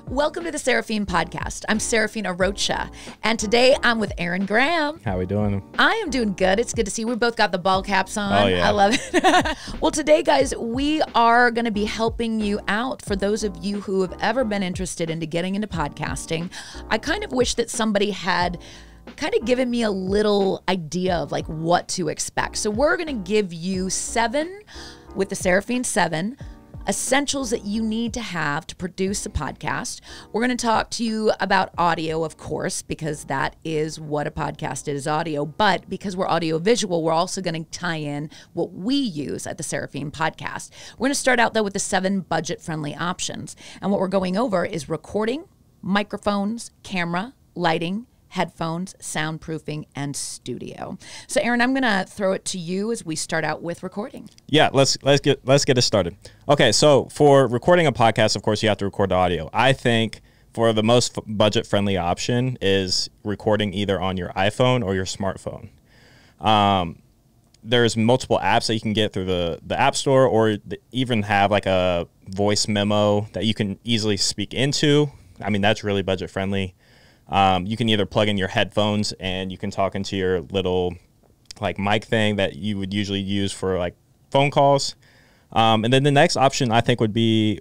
Welcome to the Seraphine podcast. I'm Seraphine Arocha, and today I'm with Aaron Graham. How we doing? I am doing good. It's good to see you. We both got the ball caps on. Oh, yeah. I love it. Well, today, guys, we are going to be helping you out. For those of you who have ever been interested into getting into podcasting, I kind of wish that somebody had kind of given me a little idea of like what to expect. So we're going to give you 7 with the Seraphine 7 essentials that you need to have to produce a podcast. We're going to talk to you about audio, of course, because that is what a podcast is, audio. But because we're audio visual, we're also going to tie in what we use at the Seraphine podcast. We're going to start out, though, with the 7 budget-friendly options. And what we're going over is recording, microphones, camera, lighting, headphones, soundproofing, and studio. So, Aaron, I'm going to throw it to you as we start out with recording. Yeah, let's get it started. Okay, so for recording a podcast, of course, you have to record the audio. I think for the most budget-friendly option is recording either on your iPhone or your smartphone. There's multiple apps that you can get through the App Store, or even have like a voice memo that you can easily speak into. I mean, that's really budget-friendly. You can either plug in your headphones and you can talk into your little like mic thing that you would usually use for like phone calls. And then the next option I think would be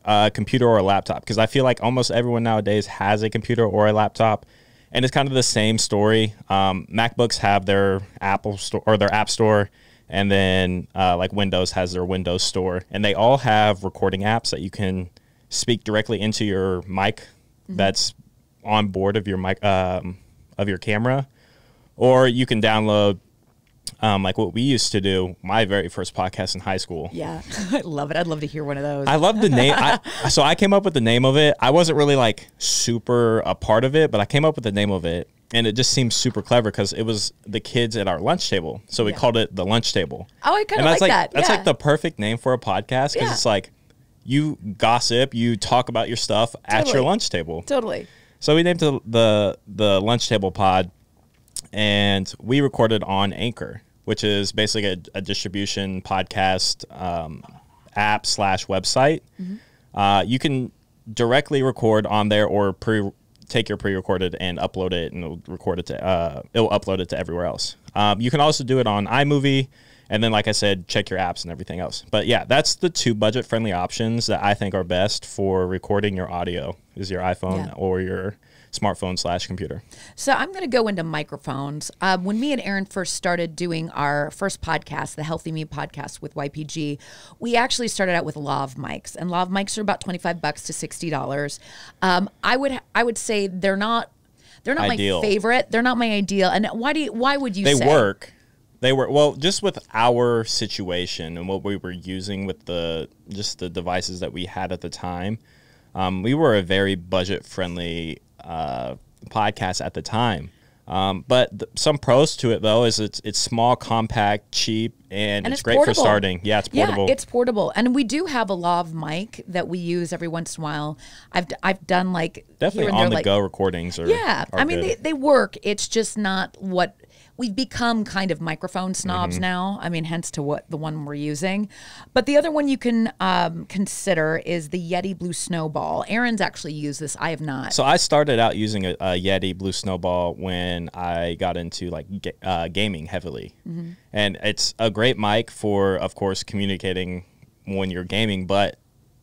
a computer or a laptop, because I feel like almost everyone nowadays has a computer or a laptop, and it's kind of the same story. MacBooks have their Apple Store or their App Store, and then like Windows has their Windows Store, and they all have recording apps that you can speak directly into your mic that's on board of your mic of your camera, or you can download like what we used to do, my very first podcast in high school. Yeah, I love it. I'd love to hear one of those. I love the name. So I came up with the name of it. I wasn't really like super a part of it, but I came up with the name of it, and it just seemed super clever because it was the kids at our lunch table, so we called it the lunch table. Oh, I kind of like that. That's like the perfect name for a podcast, because it's like you gossip, you talk about your stuff at your lunch table. Totally. So we named the Lunch Table Pod, and we recorded on Anchor, which is basically a distribution podcast app / website. You can directly record on there, or take your pre-recorded and upload it, and it'll upload it to everywhere else. You can also do it on iMovie. And then, like I said, check your apps and everything else. But yeah, that's the 2 budget-friendly options that I think are best for recording your audio, is your iPhone or your smartphone / computer. So I'm going to go into microphones. When me and Aaron first started doing our first podcast, the Healthy Me podcast with YPG, we actually started out with lav mics, and lav mics are about $25 to $60. I would say they're not ideal. My favorite. They're not my ideal. And why would you say? They work. They were, well, just with our situation and what we were using with just the devices that we had at the time, we were a very budget-friendly podcast at the time. But some pros to it, though, is it's small, compact, cheap, and it's great portable. For starting. Yeah, it's portable. Yeah, it's portable. And we do have a lav mic that we use every once in a while. I've done like definitely on-the-go recordings. I mean, they work. It's just not what... We've become kind of microphone snobs now. I mean, hence to the one we're using. But the other one you can consider is the Yeti Blue Snowball. Aaron's actually used this. I have not. So I started out using a Yeti Blue Snowball when I got into like gaming heavily. And it's a great mic for, of course, communicating when you're gaming. But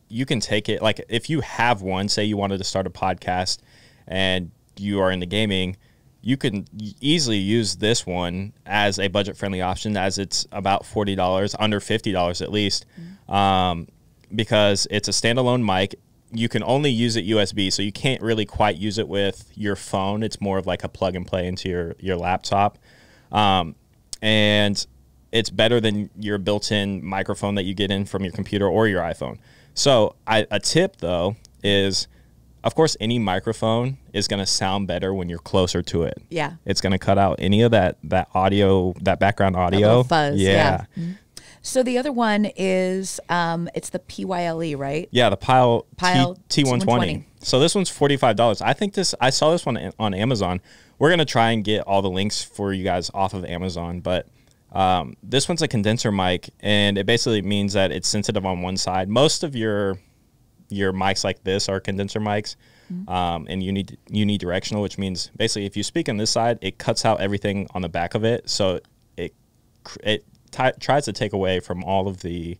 you can take it, like if you have one, say you wanted to start a podcast and you are into gaming, you can easily use this one as a budget-friendly option, as it's about $40, under $50 at least, because it's a standalone mic. You can only use it USB, so you can't really quite use it with your phone. It's more of like a plug-and-play into your laptop, and it's better than your built-in microphone that you get in from your computer or your iPhone. So a tip, though, is... Of course, any microphone is going to sound better when you're closer to it. Yeah. It's going to cut out any of that audio, that background audio. Fuzz. Yeah. So the other one is, it's the PYLE, right? Yeah, the Pyle T120. So this one's $45. I saw this one on Amazon. We're going to try and get all the links for you guys off of Amazon, but this one's a condenser mic, and it basically means that it's sensitive on one side. Most of your your mics like this are condenser mics, and unidirectional, which means basically if you speak on this side, it cuts out everything on the back of it, so it tries to take away from all of the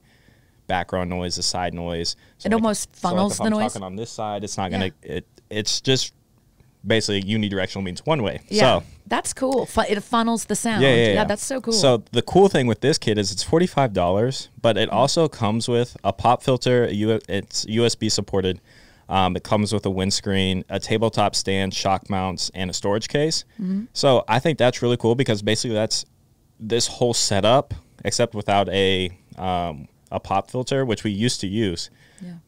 background noise, the side noise. So it almost funnels the noise. If I'm talking on this side, it's not gonna. It's just basically unidirectional means one way. Yeah, so that's cool. It funnels the sound. Yeah, that's so cool. So the cool thing with this kit is it's $45, but it also comes with a pop filter. It's USB supported. It comes with a windscreen, a tabletop stand, shock mounts, and a storage case. So I think that's really cool because basically that's this whole setup, except without a pop filter, which we used to use.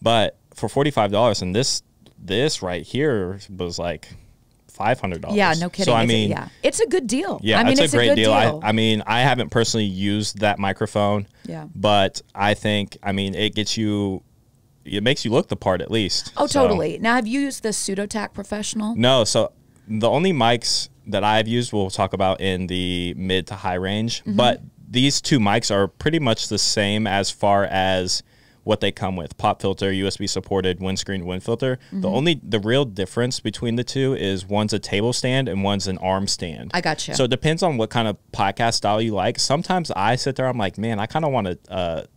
But for $45, and this right here was like $500. Yeah, no kidding. So I mean, it's a good deal. Yeah, I mean, it's a great deal. I mean, I haven't personally used that microphone. But I think, I mean, it makes you look the part at least. Oh, totally. Now, have you used the Pseudotac Professional? No. So the only mics that I've used, we'll talk about in the mid to high range, but these two mics are pretty much the same as far as what they come with: pop filter, USB supported, windscreen, wind filter. The real difference between the two is one's a table stand and one's an arm stand. I gotcha. So it depends on what kind of podcast style you like. Sometimes I sit there, I'm like, man, I kind of want a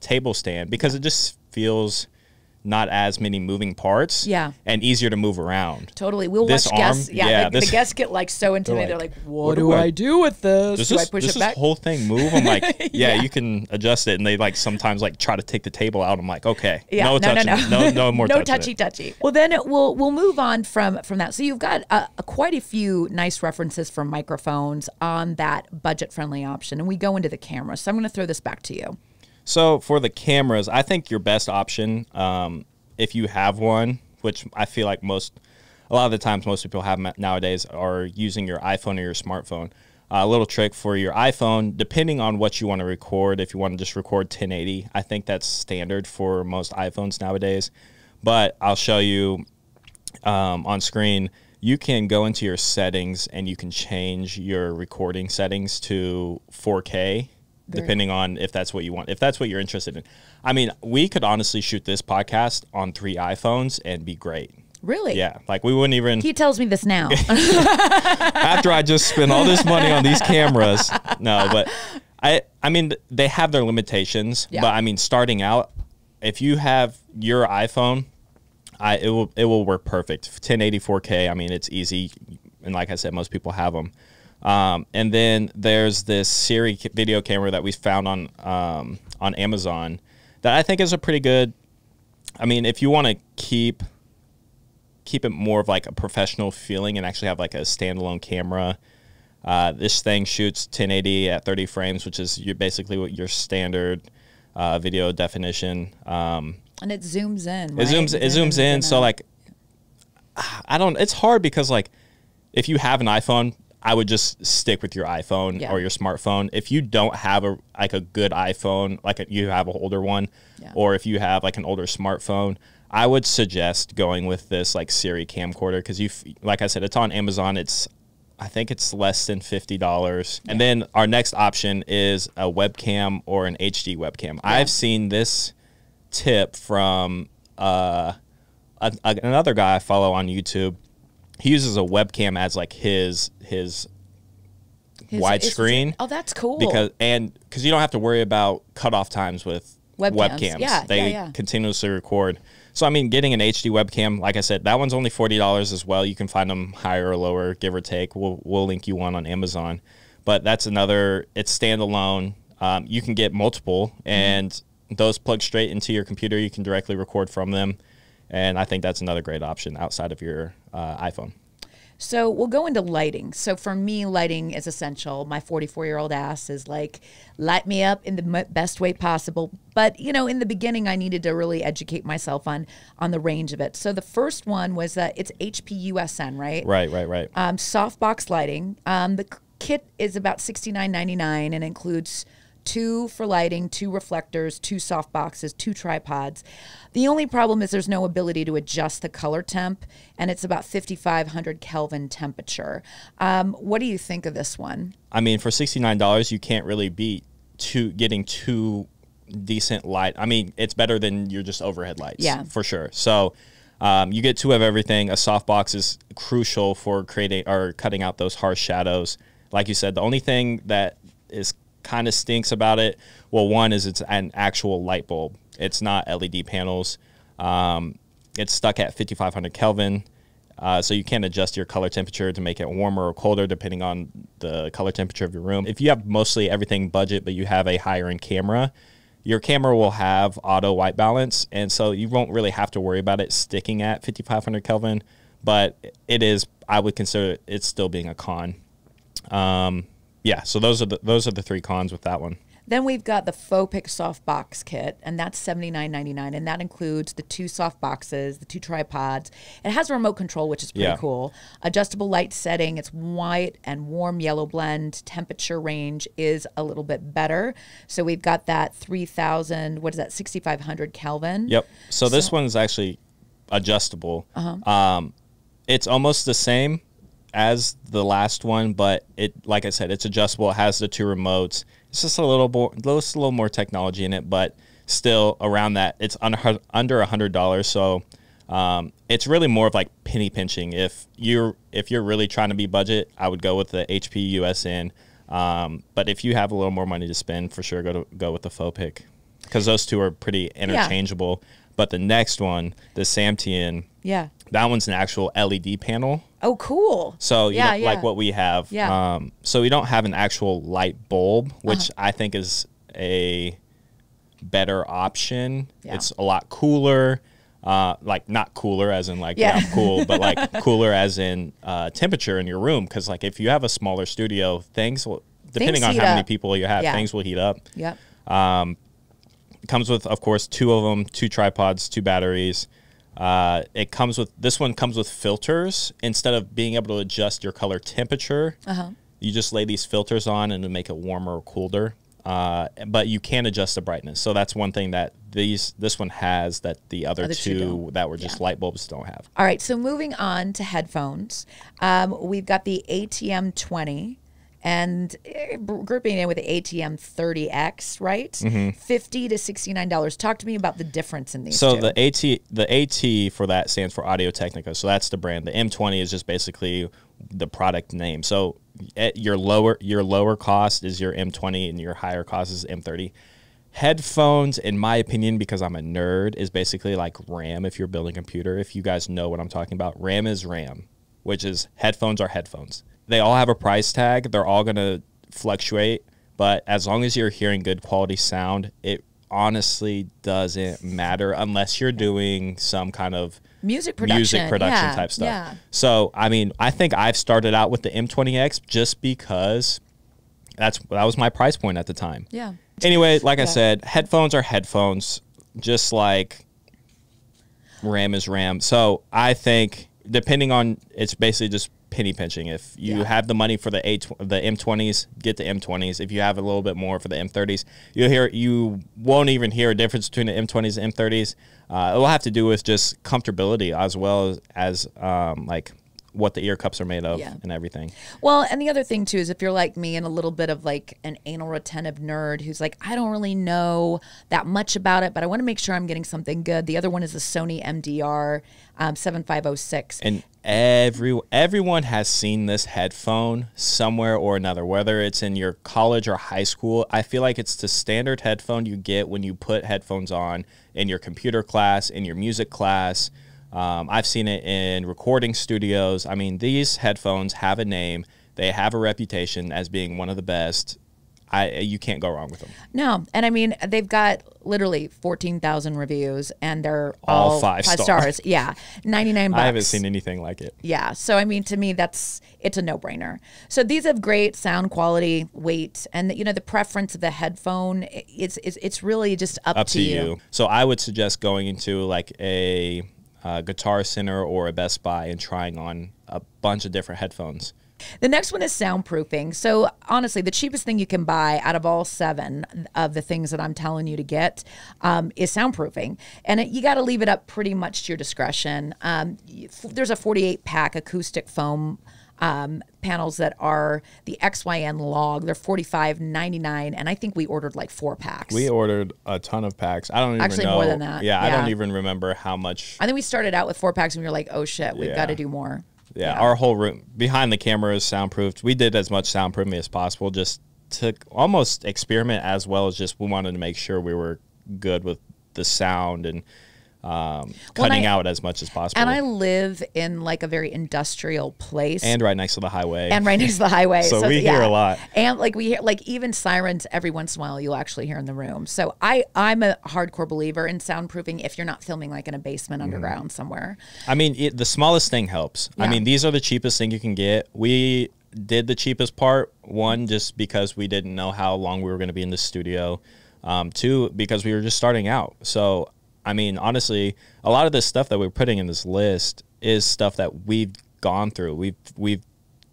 table stand because it just feels not as many moving parts, and easier to move around. Totally. We'll watch guests. The guests get like so intimidated. They're like, what do I do with this? Do I push it back? This whole thing move? I'm like, you can adjust it. And they like sometimes like try to take the table out. I'm like, okay, no more no touchy. Well, then we'll move on from that. So you've got quite a few nice references for microphones on that budget friendly option, and we go into the camera. So I'm going to throw this back to you. So for the cameras, I think your best option, if you have one, which I feel like a lot of the times most people have nowadays, are using your iPhone or your smartphone. A little trick for your iPhone, depending on what you want to record, if you want to just record 1080, I think that's standard for most iPhones nowadays. But I'll show you on screen. You can go into your settings and you can change your recording settings to 4K. Depending on if that's what you want, if that's what you're interested in. I mean, we could honestly shoot this podcast on 3 iPhones and be great. Really? Yeah. Like we wouldn't even. He tells me this now. After I just spent all this money on these cameras. No, but I mean, they have their limitations. But I mean, starting out, if you have your iPhone, it will work perfect. 1080 4K. I mean, it's easy, and like I said, most people have them. And then there's this Siri video camera that we found on Amazon that I think is a pretty good. I mean, if you want to keep it more of like a professional feeling and actually have like a standalone camera, this thing shoots 1080 at 30 frames, which is basically what your standard video definition. And it zooms in. Right? It zooms in. So like, it's hard because like, if you have an iPhone, I would just stick with your iPhone or your smartphone. If you don't have a good iPhone, you have an older one, or if you have like an older smartphone, I would suggest going with this like Siri camcorder because like I said, it's on Amazon. I think it's less than $50. And then our next option is a webcam or an HD webcam. I've seen this tip from another guy I follow on YouTube. He uses a webcam as like his widescreen. Oh, that's cool. Because you don't have to worry about cutoff times with webcams. They continuously record. So I mean, getting an HD webcam, like I said, that one's only $40 as well. You can find them higher or lower, give or take. We'll link you one on Amazon. But that's another. It's standalone. You can get multiple, and those plug straight into your computer. You can directly record from them. And I think that's another great option outside of your iPhone. So we'll go into lighting. So for me, lighting is essential. My 44-year-old ass is like, light me up in the best way possible. But, in the beginning, I needed to really educate myself on the range of it. So the first one was it's HPUSN, right? Right. Softbox lighting. The kit is about $69.99 and includes 2 for lighting, 2 reflectors, 2 soft boxes, 2 tripods. The only problem is there's no ability to adjust the color temp, and it's about 5,500 Kelvin temperature. What do you think of this one? I mean, for $69, you can't really beat getting 2 decent light. I mean, it's better than your just overhead lights, for sure. So you get 2 of everything. A softbox is crucial for creating or cutting out those harsh shadows. Like you said, the only thing that is kind of stinks about it, well, one is it's an actual light bulb. It's not LED panels. It's stuck at 5,500 Kelvin. So you can't adjust your color temperature to make it warmer or colder depending on the color temperature of your room. If you have mostly everything budget, but you have a higher end camera, your camera will have auto white balance. And so you won't really have to worry about it sticking at 5,500 Kelvin, but it is, I would consider it still being a con. Yeah. So those are the 3 cons with that one. Then we've got the Faux Pick Softbox Kit, and that's $79.99, and that includes the 2 soft boxes, the 2 tripods. It has a remote control, which is pretty cool. Adjustable light setting. It's white and warm yellow blend. Temperature range is a little bit better. So we've got that 3,000, what is that, 6,500 Kelvin. Yep. So this one's actually adjustable. It's almost the same as the last one, but like I said, it's adjustable. It has the 2 remotes. It's just a little more technology in it, but still around that. It's under $100. So it's really more of like penny pinching. If you're really trying to be budget, I would go with the HP USN. But if you have a little more money to spend, for sure go with the Faux Pick, because those 2 are pretty interchangeable. Yeah. But the next one, the Seraphien, that one's an actual LED panel. Oh, cool. So, like what we have. Yeah. So we don't have an actual light bulb, which I think is a better option. Yeah. It's a lot cooler. Like not cooler as in like, I'm cool, but like cooler as in temperature in your room. Because like if you have a smaller studio, things will, depending on how many people you have, things will heat up. Yep. It comes with, of course, 2 of them, 2 tripods, 2 batteries. This one comes with filters. Instead of being able to adjust your color temperature, you just lay these filters on and it'll make it warmer or cooler. But you can adjust the brightness. So that's one thing that this one has that the other two that were just light bulbs don't have. All right, so moving on to headphones. We've got the ATM 20. And grouping it with the ATM 30X, right? $50 to $69. Talk to me about the difference in these two. So the AT for that stands for Audio Technica. So that's the brand. The M20 is just basically the product name. So your lower cost is your M20 and your higher cost is M30. Headphones, in my opinion, because I'm a nerd, is basically like RAM if you're building a computer. If you guys know what I'm talking about, RAM is RAM, which is headphones are headphones. They all have a price tag. They're all going to fluctuate. But as long as you're hearing good quality sound, it honestly doesn't matter unless you're doing some kind of music production type stuff. Yeah. So, I mean, I think I've started out with the M20X just because that was my price point at the time. Yeah. Anyway, like I said, headphones are headphones, just like RAM is RAM. So I think depending on, it's basically just penny pinching. If you have the money for the M20s, get the M20s. If you have a little bit more for the M30s, you won't even hear a difference between the M20s and M30s. It will have to do with just comfortability as well as like what the ear cups are made of and everything. Well, and the other thing too is if you're like me and a little bit of like an anal retentive nerd who's like, I don't really know that much about it, but I want to make sure I'm getting something good. The other one is the Sony MDR 7506. And everyone has seen this headphone somewhere or another, whether it's in your college or high school. I feel like it's the standard headphone you get when you put headphones on in your computer class, in your music class. I've seen it in recording studios. I mean, these headphones have a name. They have a reputation as being one of the best. You can't go wrong with them. No. And I mean, they've got literally 14,000 reviews and they're all 5 stars. Yeah. $99. I haven't seen anything like it. Yeah. So, I mean, to me, it's a no-brainer. So these have great sound quality, weight, and the preference of the headphone, it's really just up to you. So I would suggest going into like a Guitar Center or a Best Buy and trying on a bunch of different headphones. The next one is soundproofing. So honestly, the cheapest thing you can buy out of all 7 of the things that I'm telling you to get is soundproofing. And you got to leave it up pretty much to your discretion. There's a 48-pack acoustic foam panels that are the XYN log. They're $45.99, and I think we ordered like 4 packs. We ordered a ton of packs. I don't even Actually, know. more than that. Yeah, I don't even remember how much. I think we started out with 4 packs, and we were like, oh shit, we've got to do more. Yeah, our whole room behind the camera is soundproofed. We did as much soundproofing as possible, just to almost experiment, as well as just we wanted to make sure we were good with the sound and cutting out as much as possible. And I live in like a very industrial place. And right next to the highway. So we hear a lot. And like we hear like even sirens every once in a while you'll actually hear in the room. So I'm a hardcore believer in soundproofing if you're not filming like in a basement underground somewhere. I mean, the smallest thing helps. Yeah. I mean, these are the cheapest thing you can get. We did the cheapest part, one, just because we didn't know how long we were going to be in the studio. 2, because we were just starting out. So I mean, honestly, a lot of this stuff that we're putting in this list is stuff that we've gone through. We've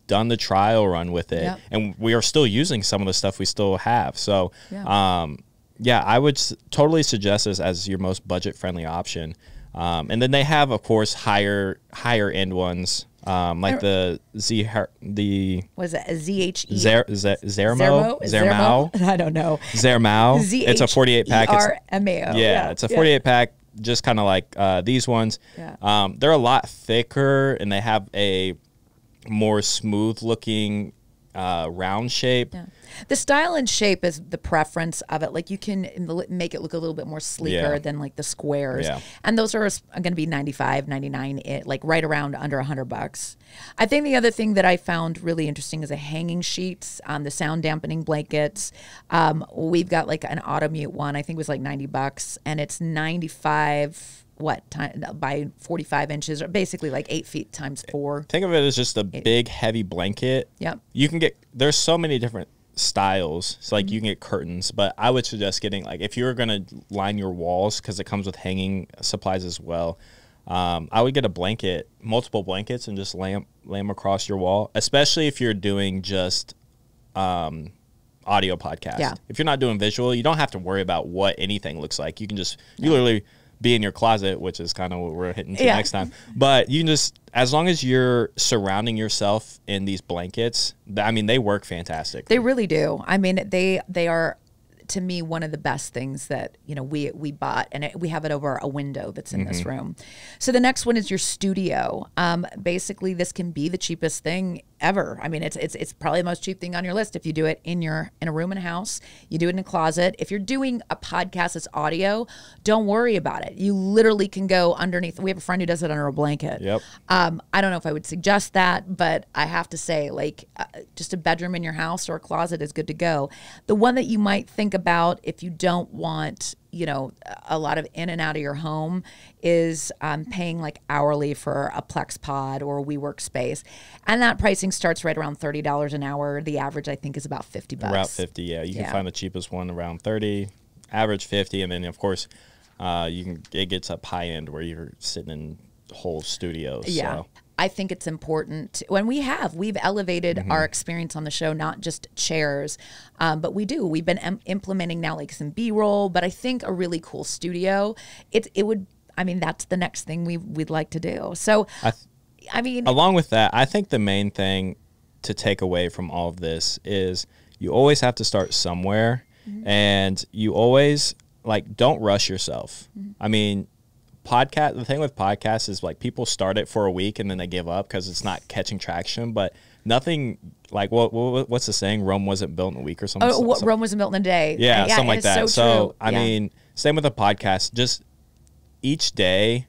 done the trial run with it, and we are still using some of the stuff we still have. So, yeah, I would totally suggest this as your most budget-friendly option. And then they have, of course, higher end ones. Like the was it a ZHE? Zermo? I don't know. Zermo. It's a 48 pack. ZRMAO. Yeah, it's a 48 pack, just kind of like these ones. Yeah. They're a lot thicker, and they have a more smooth looking round shape. Yeah. The style and shape is the preference of it. Like you can make it look a little bit more sleeker than like the squares. Yeah. And those are going to be $95, $99, like right around under $100. I think the other thing that I found really interesting is a hanging sheets, the sound dampening blankets. We've got like an auto mute one. I think it was like $90, and it's 95 by 45 inches, or basically like 8 feet times 4. Think of it as just a big heavy blanket. Yep. You can get, there's so many different styles. So like you can get curtains, but I would suggest getting, like, if you're going to line your walls, because it comes with hanging supplies as well, I would get a blanket, multiple blankets, and just lay them across your wall, especially if you're doing just audio podcast. Yeah. If you're not doing visual, you don't have to worry about what anything looks like. You can just, you literally be in your closet, which is kind of what we're hitting to next time. But you can just, as long as you're surrounding yourself in these blankets, I mean, they work fantastic. They really do. I mean, they are, to me, one of the best things that, you know, we bought, and we have it over a window that's in this room. So the next one is your studio. Basically, this can be the cheapest thing ever. I mean, it's probably the most cheap thing on your list if you do it in a room in a house. You do it in a closet. If you're doing a podcast that's audio, don't worry about it. You literally can go underneath. We have a friend who does it under a blanket. Yep. I don't know if I would suggest that, but I have to say, like, just a bedroom in your house or a closet is good to go. The one that you might think about if you don't want, you know, a lot of in and out of your home is paying like hourly for a Plex pod or a WeWork space. And that pricing starts right around $30 an hour. The average, I think, is about $50. About 50, yeah. You can find the cheapest one around 30, average 50, and then, of course, it gets up high end where you're sitting in whole studios. Yeah. So. I think it's important when we've elevated our experience on the show, not just chairs, but we've been implementing now like some B-roll, but I think a really cool studio, that's the next thing we'd like to do. So, I mean, along with that, I think the main thing to take away from all of this is you always have to start somewhere, and you always, like, don't rush yourself. I mean, the thing with podcasts is, like, people start it for a week and then they give up because it's not catching traction, but nothing, like, what's the saying? Rome wasn't built in a week or something. Rome wasn't built in a day. Yeah, something like that. So I mean, same with a podcast. Just each day,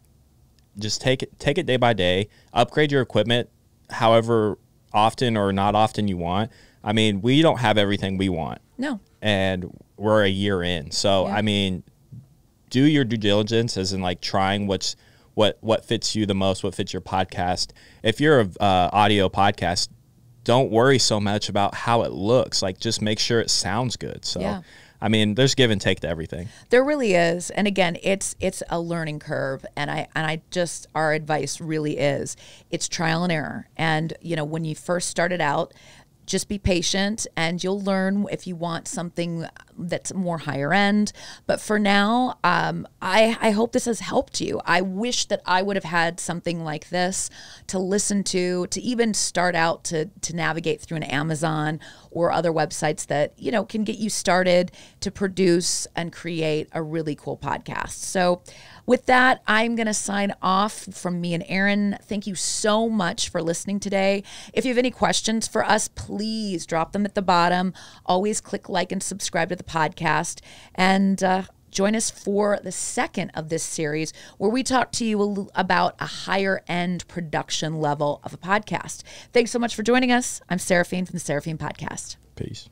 just take it day by day, upgrade your equipment however often or not often you want. I mean, we don't have everything we want. No. And we're a year in. So, I mean, do your due diligence, as in, like, trying what fits you the most, what fits your podcast. If you're a audio podcast, don't worry so much about how it looks. Like, just make sure it sounds good. So, I mean, there's give and take to everything. There really is. And again, it's a learning curve. And our advice really is, it's trial and error. And, you know, when you first started out, just be patient and you'll learn if you want something that's more higher end. But for now, I hope this has helped you. I wish that I would have had something like this to listen to even start out to navigate through an Amazon or other websites that, you know, can get you started to produce and create a really cool podcast. So with that, I'm going to sign off from me and Aaron. Thank you so much for listening today. If you have any questions for us, please drop them at the bottom. Always click like and subscribe to the podcast. And join us for the second of this series where we talk to you about a higher end production level of a podcast. Thanks so much for joining us. I'm Seraphine from the Seraphine Podcast. Peace.